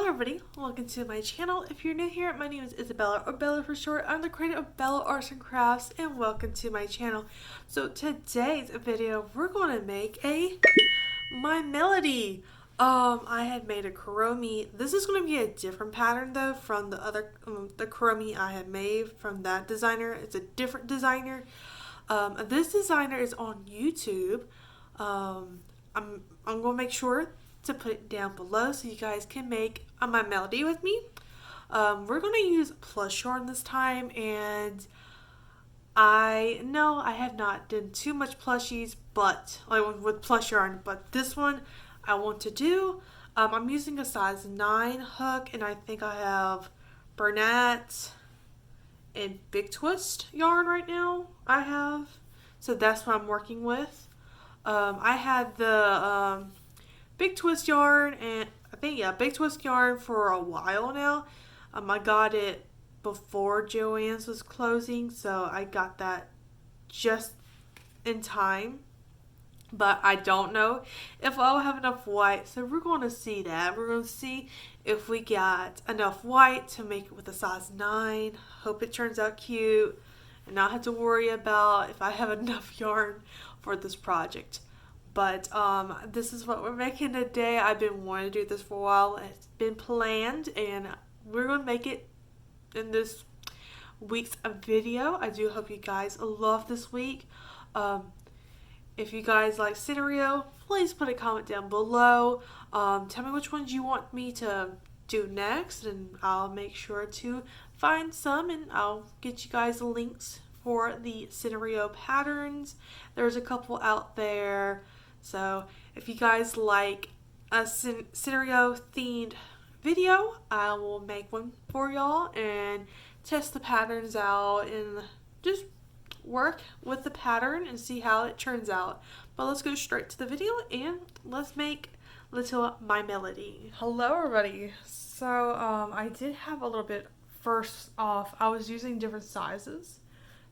Hello everybody, welcome to my channel. If you're new here, my name is Isabella, or Bella for short. I'm the creator of Bella Arts and Crafts, and welcome to my channel. So today's video, we're going to make my melody. I had made a crochet. This is going to be a different pattern though from the other, the crochet I had made from that designer. It's a different designer. This designer is on YouTube. I'm going to make sure to put it down below so you guys can make my melody with me. We're going to use plush yarn this time, and I know I have not done too much plushies but like with plush yarn, but this one I want to do. I'm using a size 9 hook, and I think I have Bernat and Big Twist yarn right now. So that's what I'm working with. I had the Big Twist yarn, and I think Big Twist yarn for a while now. I got it before Joann's was closing, so I got that just in time. But I don't know if I'll have enough white, so we're going to see that. We're going to see if we got enough white to make it with a size 9. Hope it turns out cute and not have to worry about if I have enough yarn for this project. But this is what we're making today. I've been wanting to do this for a while. It's been planned, and we're going to make it in this week's video. I do hope you guys love this week. If you guys like scenario, please put a comment down below. Tell me which ones you want me to do next, and I'll make sure to find some, and I'll get you guys the links for the scenario patterns. There's a couple out there. So if you guys like a scenario themed video, I will make one for y'all and test the patterns out and just work with the pattern and see how it turns out. But let's go straight to the video and let's make little My Melody. Hello everybody. So I did have a little bit. First off, I was using different sizes.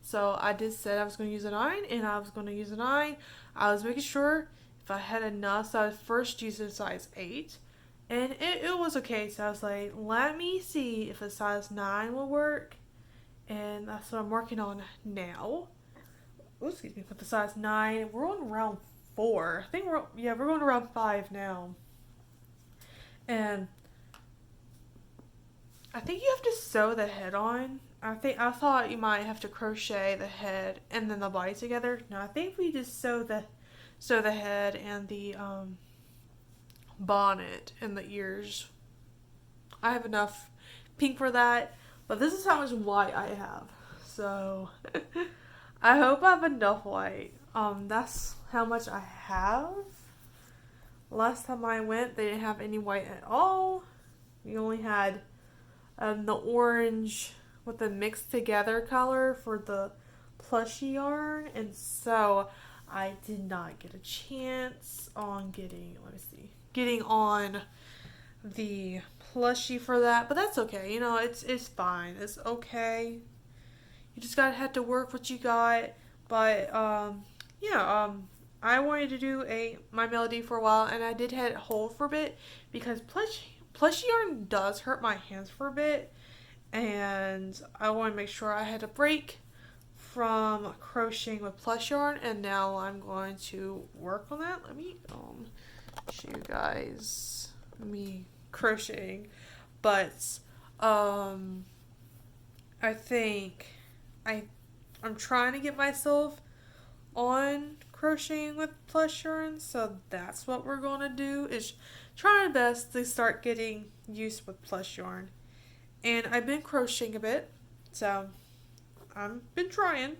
So I did say I was going to use a 9, and I was going to use a 9. I was making sure if I had enough, so I first used a size 8, and it was okay. So I was like, let me see if a size 9 will work, and that's what I'm working on now. Oh, excuse me, with the size 9, we're on round 4. I think we're going to round 5 now, and I think you have to sew the head on. I thought you might have to crochet the head and then the body together. No, I think we just sew the head and the bonnet and the ears. I have enough pink for that, but this is how much white I have. So I hope I have enough white. That's how much I have. Last time I went, they didn't have any white at all. We only had the orange with the mixed together color for the plushy yarn, and so I did not get a chance on getting on the plushie for that, but that's okay. You know, it's fine. It's okay. You just have to work what you got. But I wanted to do My Melody for a while, and I did hit hold for a bit because plushie yarn does hurt my hands for a bit, and I want to make sure I had a break from crocheting with plush yarn, and now I'm going to work on that. Let me show you guys me crocheting, but I think I'm trying to get myself on crocheting with plush yarn, so that's what we're going to do, is try my best to start getting used with plush yarn. And I've been crocheting a bit, so I've been trying,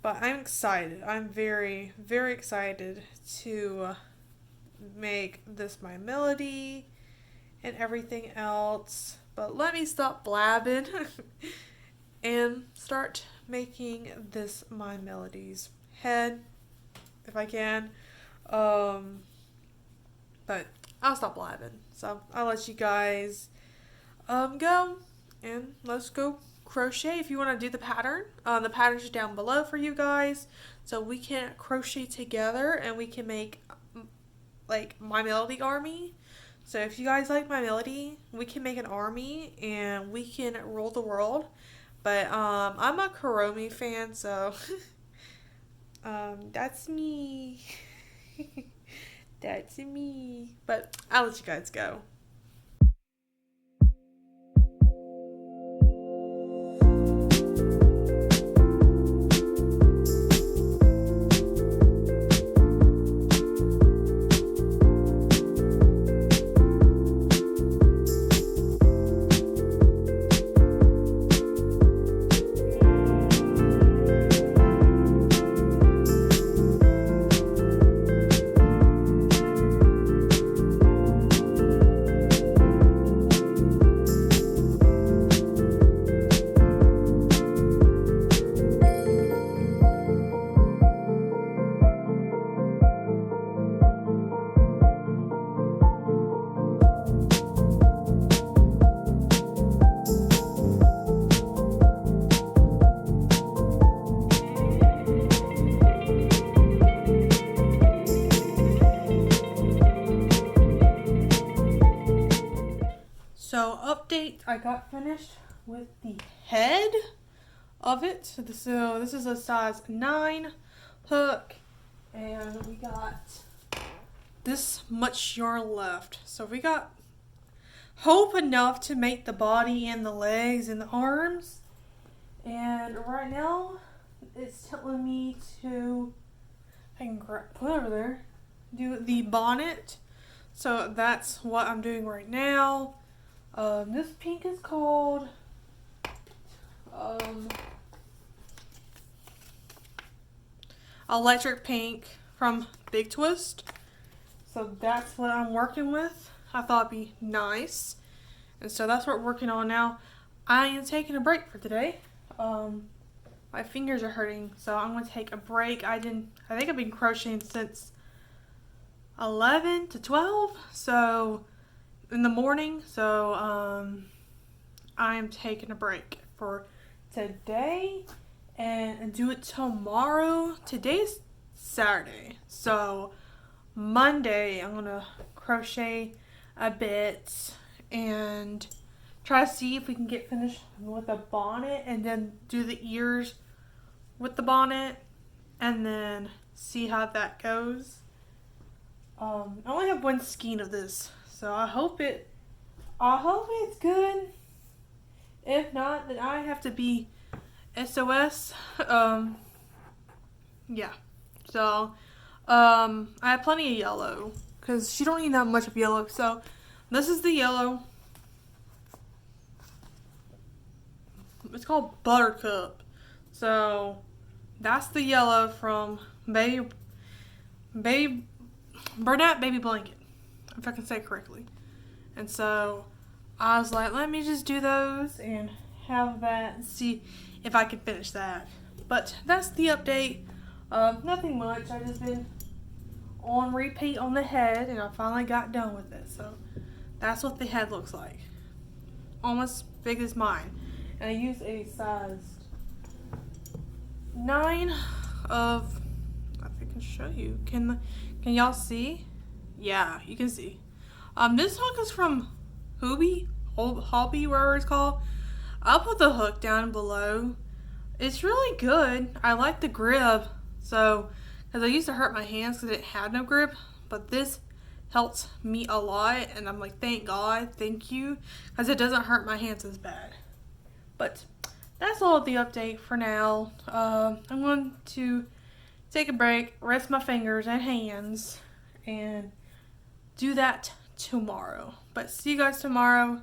but I'm excited. I'm very, very excited to make this My Melody and everything else. But let me stop blabbing and start making this My Melody's head, if I can. But I'll stop blabbing. So I'll let you guys go, and let's go crochet. If you want to do the pattern, the pattern's down below for you guys, so we can crochet together and we can make like My Melody Army. So if you guys like my melody, we can make an army and we can rule the world. But I'm a Kuromi fan, so that's me. That's me. But I'll let you guys go. So update, I got finished with the head of it. So this is a size 9 hook, and we got this much yarn left. So we got hope enough to make the body and the legs and the arms. And right now it's telling me to, I can put it over there, do the bonnet. So that's what I'm doing right now. This pink is called Electric Pink from Big Twist. So that's what I'm working with. I thought it'd be nice. And so that's what we're working on now. I am taking a break for today. My fingers are hurting, so I'm going to take a break. I think I've been crocheting since 11 to 12. So in the morning, so I am taking a break for today and do it tomorrow. Today's Saturday, so Monday I'm gonna crochet a bit and try to see if we can get finished with the bonnet and then do the ears with the bonnet and then see how that goes. I only have one skein of this, so I hope it's good. If not, then I have to be SOS. Yeah. So, I have plenty of yellow because she don't need that much of yellow. So, this is the yellow. It's called Buttercup. So, that's the yellow from Burnett Baby Blanket, if I can say it correctly. And so I was like, let me just do those and have that and see if I can finish that. But that's the update. Nothing much. I just been on repeat on the head and I finally got done with it. So that's what the head looks like. Almost big as mine. And I used a size 9 of, I think I can show you. Can y'all see? Yeah, you can see. This hook is from Howdy, whatever it's called. I'll put the hook down below. It's really good. I like the grip. So, because I used to hurt my hands because it had no grip, but this helps me a lot, and I'm like, thank God, thank you, because it doesn't hurt my hands as bad. But that's all the update for now. I'm going to take a break, rest my fingers and hands, and do that tomorrow. But see you guys tomorrow,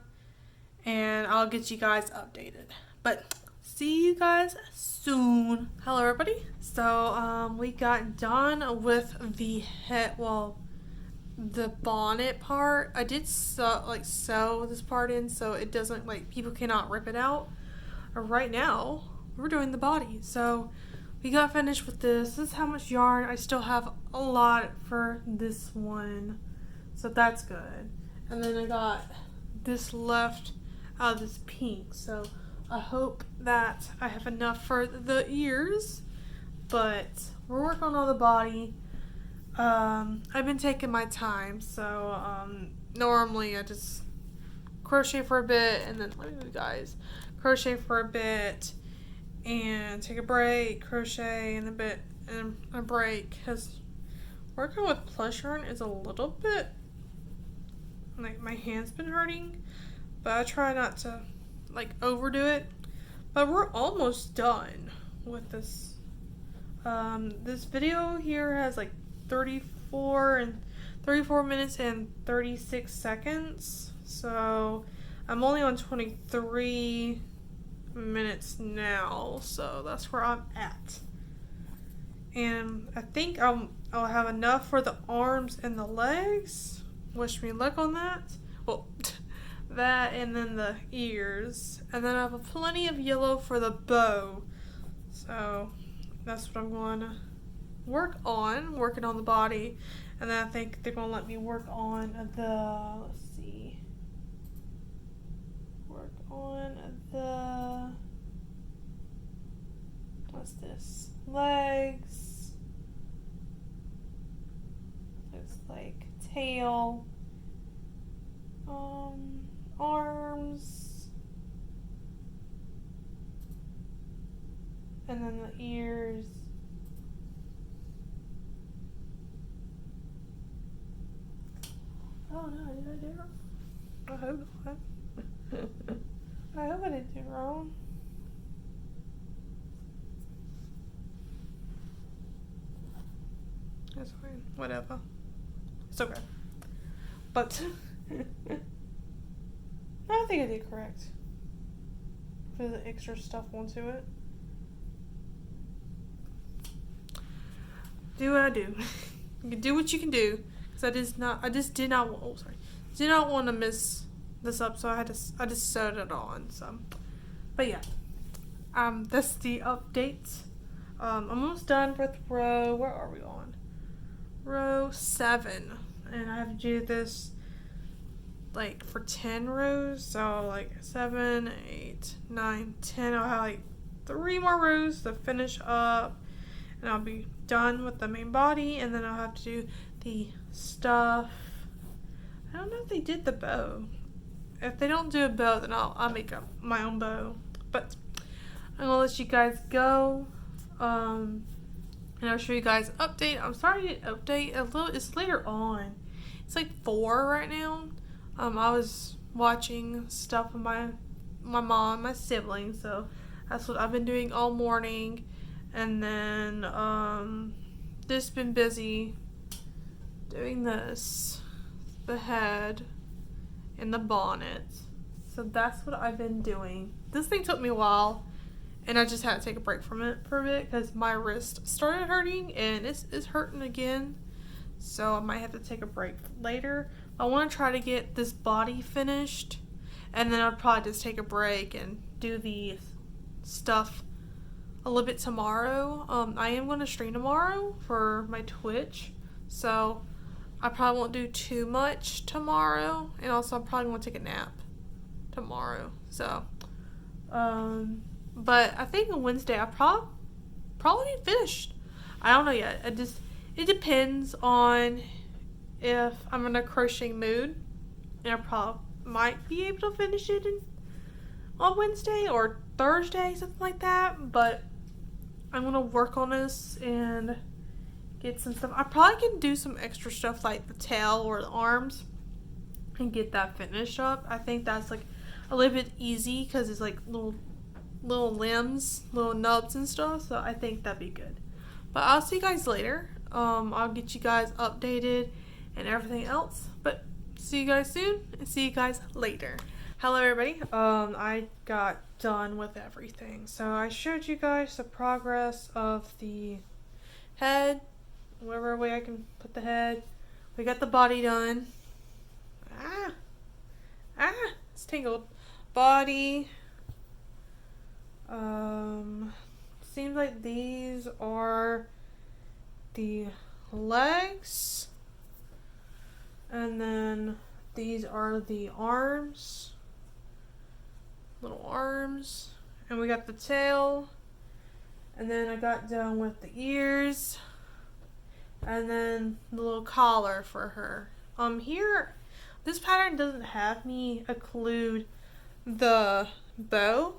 and I'll get you guys updated. But see you guys soon. Hello everybody. So we got done with the head, well, the bonnet part. I did sew this part in so it doesn't, like, people cannot rip it out. Right now we're doing the body. So we got finished with this. This is how much yarn. I still have a lot for this one, so that's good. And then I got this left out of this pink, so I hope that I have enough for the ears. But we're working on the body. I've been taking my time, so normally I just crochet for a bit and then let me you guys crochet for a bit and take a break, crochet and a bit and a break, because working with plush yarn is a little bit like my hand's been hurting, but I try not to like overdo it. But we're almost done with this. This video here has like 34 minutes and 36 seconds. So I'm only on 23 minutes now. So that's where I'm at. And I think I'll have enough for the arms and the legs. Wish me luck on that. Well, that and then the ears. And then I have plenty of yellow for the bow. So that's what I'm going to working on the body. And then I think they're going to let me work on the, let's see, work on the, what's this, legs, it's like tail, arms, and then the ears. Oh no, did I do it wrong? I hope not. I hope I didn't do it wrong. That's fine. Whatever. It's okay. But I think I did correct. For the extra stuff onto it. Do what I do. You can do what you can do. Because I just did not want to mess this up, so I just sewed it on. So, but yeah, that's the update. I'm almost done with row. Where are we on? Row 7, and I have to do this like for 10 rows. So like 7, 8, 9, 10. I'll have like 3 more rows to finish up, and I'll be done with the main body, and then I'll have to do the stuff. I don't know if they did the bow. If they don't do a bow, then I'll make up my own bow. But I'm gonna let you guys go. And I'll show you guys an update. I'm sorry to update a little. It's later on. It's like 4 right now. I was watching stuff with my mom, my siblings. So that's what I've been doing all morning. And then just been busy doing this, the head and the bonnet. So that's what I've been doing. This thing took me a while, and I just had to take a break from it for a bit because my wrist started hurting, and it's hurting again. So I might have to take a break later. I want to try to get this body finished, and then I'll probably just take a break and do the stuff a little bit tomorrow. I am going to stream tomorrow for my Twitch, so I probably won't do too much tomorrow, and also I'm probably going to take a nap tomorrow. So, but I think on Wednesday I probably finished. I don't know yet. It depends on if I'm in a crocheting mood, and I probably might be able to finish it on Wednesday or Thursday, something like that. But I'm gonna work on this and get some stuff. I probably can do some extra stuff like the tail or the arms and get that finished up. I think that's like a little bit easy because it's like little limbs, little nubs and stuff. So I think that'd be good. But I'll see you guys later. I'll get you guys updated and everything else. But see you guys soon and see you guys later. Hello everybody. I got done with everything. So I showed you guys the progress of the head. Whatever way I can put the head. We got the body done. It's tangled. Body. Seems like these are the legs. And then these are the arms. Little arms. And we got the tail. And then I got done with the ears. And then the little collar for her. Here this pattern doesn't have me include the bow.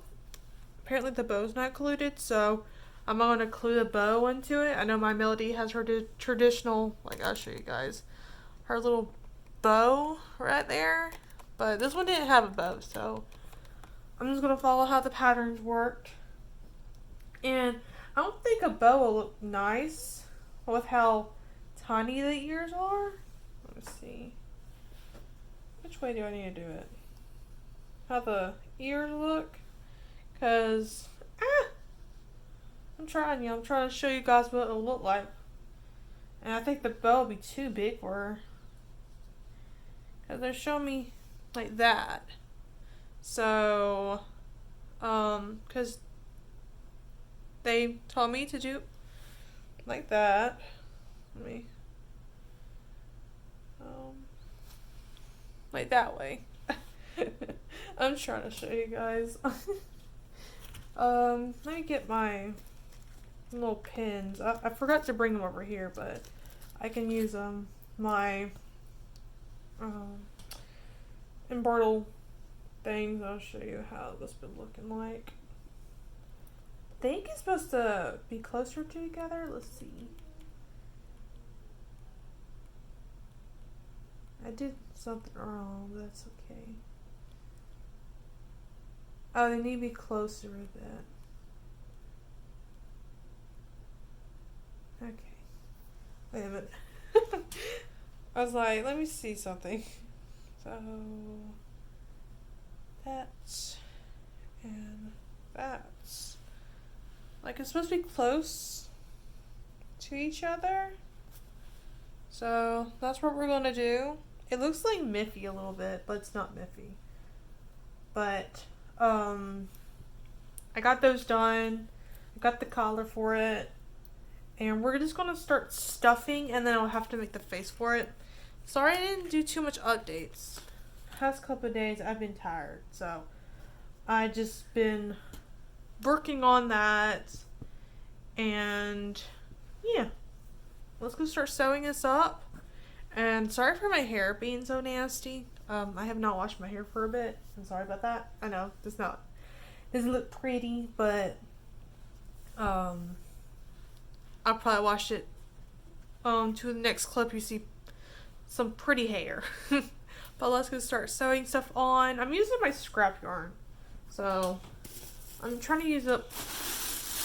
Apparently the bow's not included, so I'm not going to include a bow into it. I know My Melody has her traditional, like I'll show you guys, her little bow right there. But this one didn't have a bow, so I'm just going to follow how the patterns worked. And I don't think a bow will look nice with how tiny the ears are. Let me see. Which way do I need to do it? How the ears look? Because, I'm trying to show you guys what it'll look like. And I think the bow will be too big for her. Because they're showing me like that. So, because they told me to do like that. Let me, like that way. I'm trying to show you guys. Let me get my little pins. I forgot to bring them over here, but I can use my embroidered things. I'll show you how this been looking like. I think it's supposed to be closer together. Let's see. I did something wrong, but that's okay. Oh, they need to be closer a bit. Okay. Wait a minute. I was like, let me see something. So, that's, and that's. Like, it's supposed to be close to each other. So, that's what we're going to do. It looks like Miffy a little bit, but it's not Miffy. But, I got those done. I got the collar for it. And we're just going to start stuffing, and then I'll have to make the face for it. Sorry I didn't do too much updates. Past couple of days, I've been tired. So, I just been working on that. And, yeah. Let's go start sewing this up. And sorry for my hair being so nasty. I have not washed my hair for a bit. I'm sorry about that. I know, doesn't look pretty, but I'll probably wash it to the next clip. You see some pretty hair. But let's go start sewing stuff on. I'm using my scrap yarn, so I'm trying to use up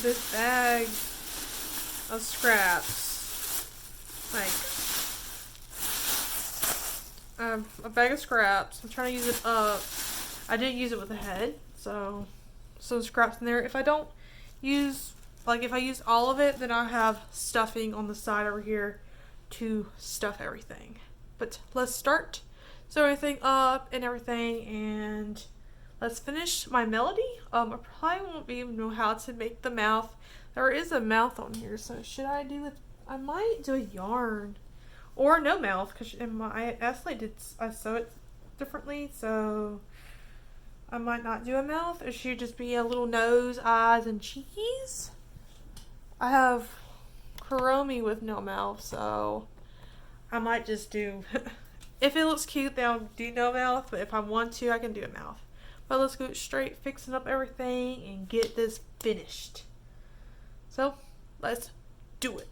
this bag of scraps, like a bag of scraps. I'm trying to use it up. I didn't use it with the head, so some scraps in there. If I don't use, like if I use all of it, then I'll have stuffing on the side over here to stuff everything. But let's start sew everything up and everything, and let's finish my melody. I probably won't even know how to make the mouth. There is a mouth on here, so should I do it? I might do a yarn or no mouth, because I sew it differently, so I might not do a mouth. It should just be a little nose, eyes, and cheeks. I have Kuromi with no mouth, so I might just do, if it looks cute, then I'll do no mouth, but if I want to, I can do a mouth. But let's go straight fixing up everything and get this finished. So, let's do it.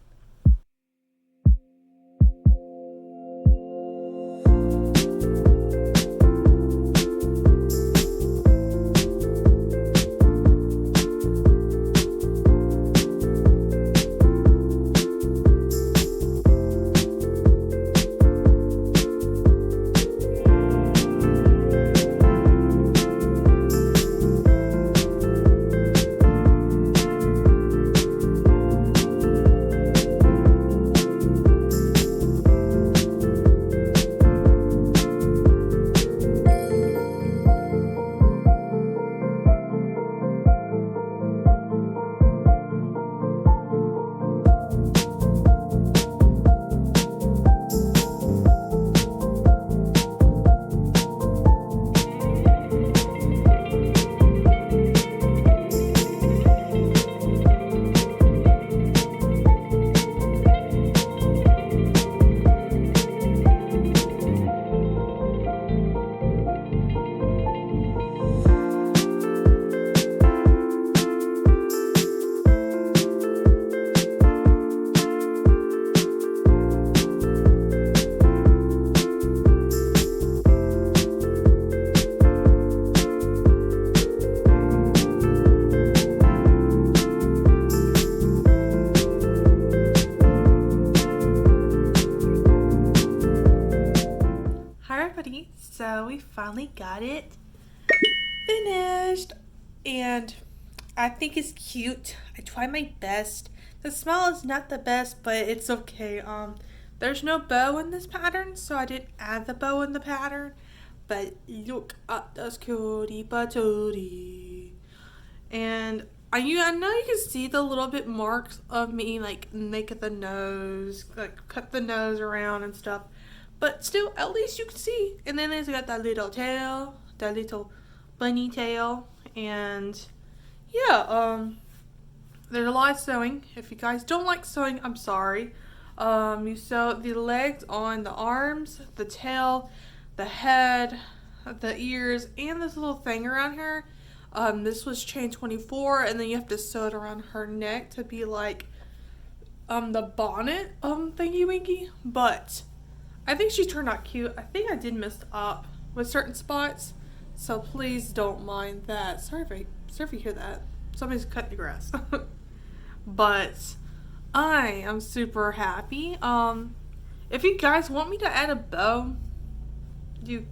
so we finally got it finished, and I think it's cute. I tried my best. The smell is not the best, but it's okay. There's no bow in this pattern, so I didn't add the bow in the pattern. But look at this cutie patootie. And I know you can see the little bit marks of me like make the nose, like cut the nose around and stuff. But still, at least you can see. And then it's got that little tail, that little bunny tail. And yeah, there's a lot of sewing. If you guys don't like sewing, I'm sorry. You sew the legs on the arms, the tail, the head, the ears, and this little thing around here. This was chain 24, and then you have to sew it around her neck to be like the bonnet thingy winky. But I think she turned out cute. I think I did mess up with certain spots, so please don't mind that. Sorry if you hear that. Somebody's cutting the grass. But I am super happy. If you guys want me to add a bow, you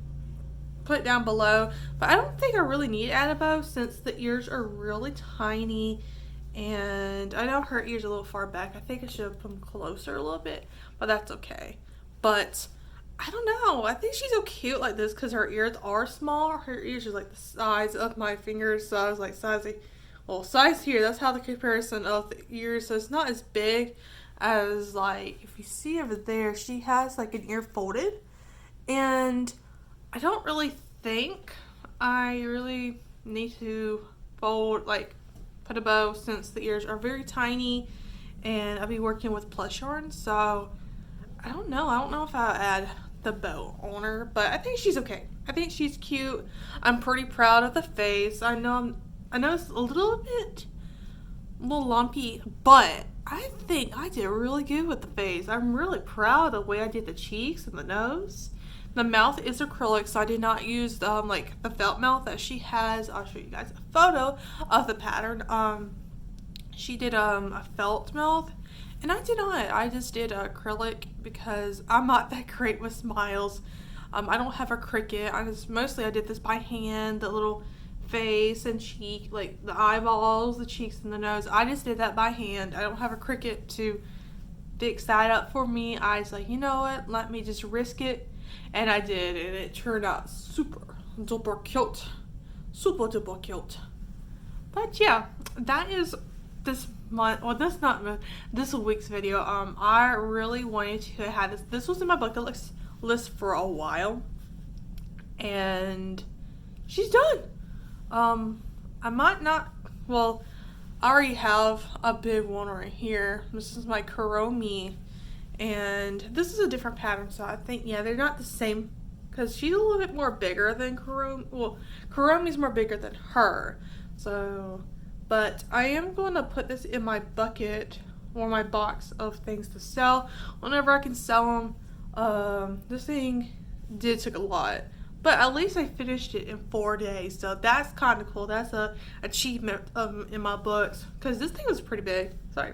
put it down below, but I don't think I really need to add a bow since the ears are really tiny, and I know her ears are a little far back. I think I should have put them closer a little bit, but that's okay. But I don't know, I think she's so cute like this because her ears are small. Her ears are like the size of my fingers, so I was like size here, that's how the comparison of the ears, so it's not as big as, like, if you see over there, she has like an ear folded, and I don't really think I really need to fold, like, put a bow since the ears are very tiny, and I'll be working with plush yarn, so I don't know if I'll add the bow on her, but I think she's okay. I think she's cute. I'm pretty proud of the face. I know it's a little lumpy, but I think I did really good with the face. I'm really proud of the way I did the cheeks and the nose. The mouth is acrylic, so I did not use like the felt mouth that she has. I'll show you guys a photo of the pattern. She did a felt mouth, and I did not. I just did acrylic because I'm not that great with smiles. I don't have a Cricut. I did this by hand. The little face and cheek, like the eyeballs, the cheeks, and the nose. I just did that by hand. I don't have a Cricut to fix that up for me. I was like, you know what? Let me just risk it. And I did, and it turned out super duper cute. Super duper cute. But yeah, that is this month, well, that's not this week's video. I really wanted to have this. This was in my bucket list for a while, and she's done. I might not, well, I already have a big one right here. This is my Kuromi, and this is a different pattern, so I think, yeah, they're not the same, because she's a little bit more bigger than Kuromi. Well, Kuromi's more bigger than her, so, but I am going to put this in my bucket, or my box of things to sell, whenever I can sell them. This thing did take a lot, but at least I finished it in 4 days, so that's kind of cool. That's a achievement in my books, because this thing was pretty big. Sorry,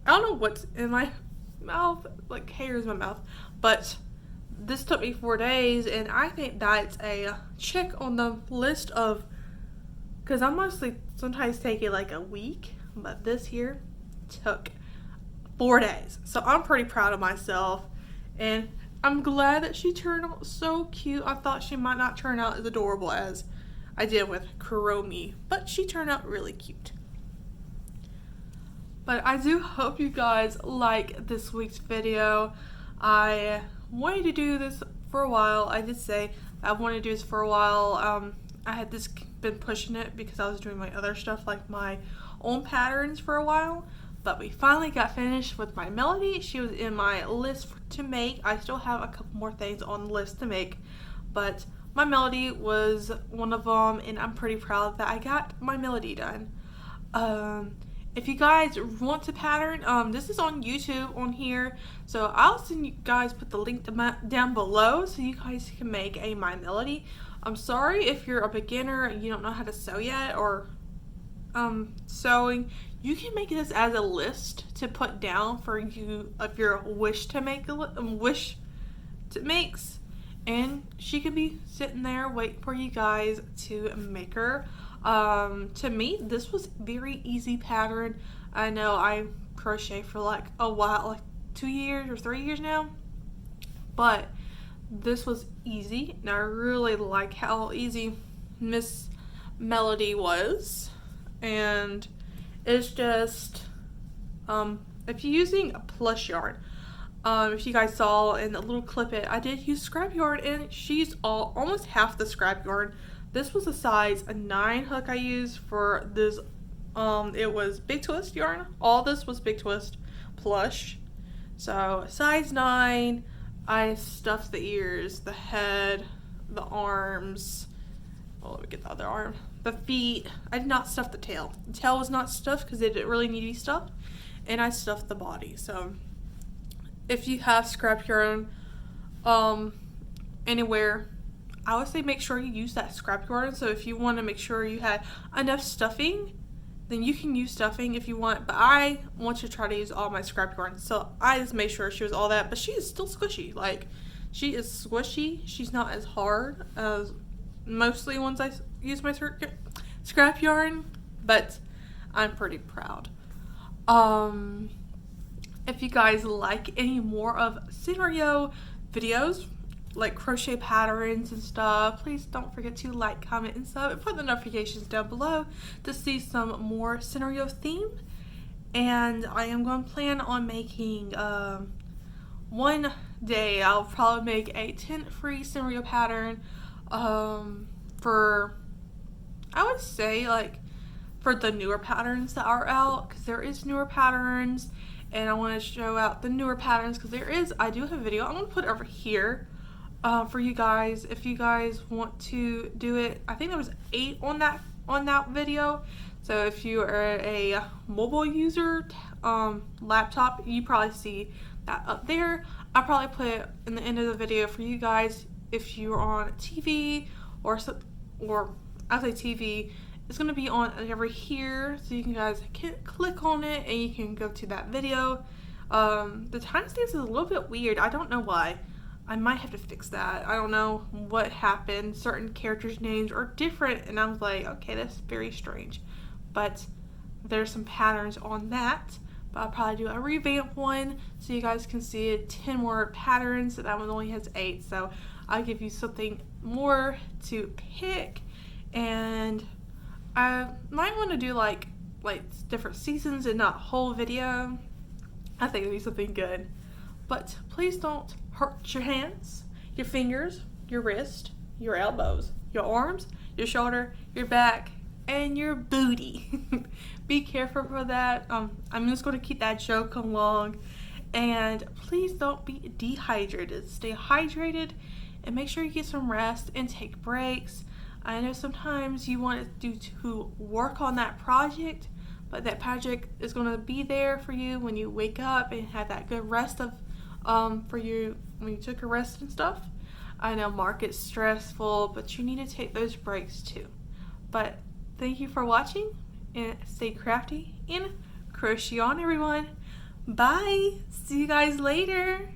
I don't know what's in my mouth, like hairs in my mouth, but this took me 4 days, and I think that's a check on the list of, because I mostly sometimes take it like a week, but this here took 4 days, so I'm pretty proud of myself, and I'm glad that she turned out so cute. I thought she might not turn out as adorable as I did with Kuromi, but she turned out really cute. But I do hope you guys like this week's video. I wanted to do this for a while. I did say I wanted to do this for a while. I had been pushing it because I was doing my other stuff, like my own patterns, for a while. But we finally got finished with my melody. She was in my list to make. I still have a couple more things on the list to make, but my melody was one of them, and I'm pretty proud that I got my melody done. If you guys want to pattern, this is on YouTube on here, so I'll send you guys, put the link down below so you guys can make a My Melody. I'm sorry if you're a beginner and you don't know how to sew yet, or sewing. You can make this as a list to put down for you of your wish to make makes, and she could be sitting there waiting for you guys to make her. To me, this was very easy pattern. I know I crochet for like a while, like 2 years or 3 years now, but this was easy, and I really like how easy Miss Melody was. And it's just if you're using a plush yarn, if you guys saw in the little clip I did use scrap yarn, and she's almost half the scrap yarn. This was a size 9 hook I used for this. It was Big Twist yarn. All this was Big Twist plush. So size 9. I stuffed the ears, the head, the arms. Well, let me get the other arm. The feet. I did not stuff the tail. The tail was not stuffed because it didn't really need to be stuffed. And I stuffed the body. So if you have scrap yarn anywhere, I would say make sure you use that scrap yarn. So if you want to make sure you had enough stuffing, then you can use stuffing if you want. But I want you to try to use all my scrap yarn. So I just made sure she was all that. But she is still squishy. Like, she is squishy. She's not as hard as mostly ones I use my scrap yarn. But I'm pretty proud. If you guys like any more of scenario videos, like crochet patterns and stuff, please don't forget to like, comment, and sub, and put the notifications down below to see some more scenario themed. And I am going to plan on making one day I'll probably make a tint-free scenario pattern for, I would say, like, for the newer patterns that are out, because there is newer patterns, and I want to show out the newer patterns because I do have a video. I'm going to put it over here for you guys if you guys want to do it. I think there was 8 on that video. So if you are a mobile user, laptop, you probably see that up there. I'll probably put it in the end of the video for you guys. If you're on TV or I say TV, it's going to be on over here, so you guys can click on it and you can go to that video. The timestamps is a little bit weird. I don't know why. I might have to fix that. I don't know what happened. Certain characters' names are different, and I was like, okay, that's very strange. But there's some patterns on that. But I'll probably do a revamp one so you guys can see it. 10 more patterns. That one only has 8, so I'll give you something more to pick. And I might want to do like different seasons and not whole video. I think it'd be something good. But please don't hurt your hands, your fingers, your wrist, your elbows, your arms, your shoulder, your back, and your booty. Be careful for that. I'm just going to keep that joke along. And please don't be dehydrated. Stay hydrated and make sure you get some rest and take breaks. I know sometimes you want to work on that project, but that project is going to be there for you when you wake up and have that good rest for you when you took a rest and stuff. I know market's stressful, but you need to take those breaks too. But thank you for watching, and stay crafty and crochet on, everyone. Bye. See you guys later.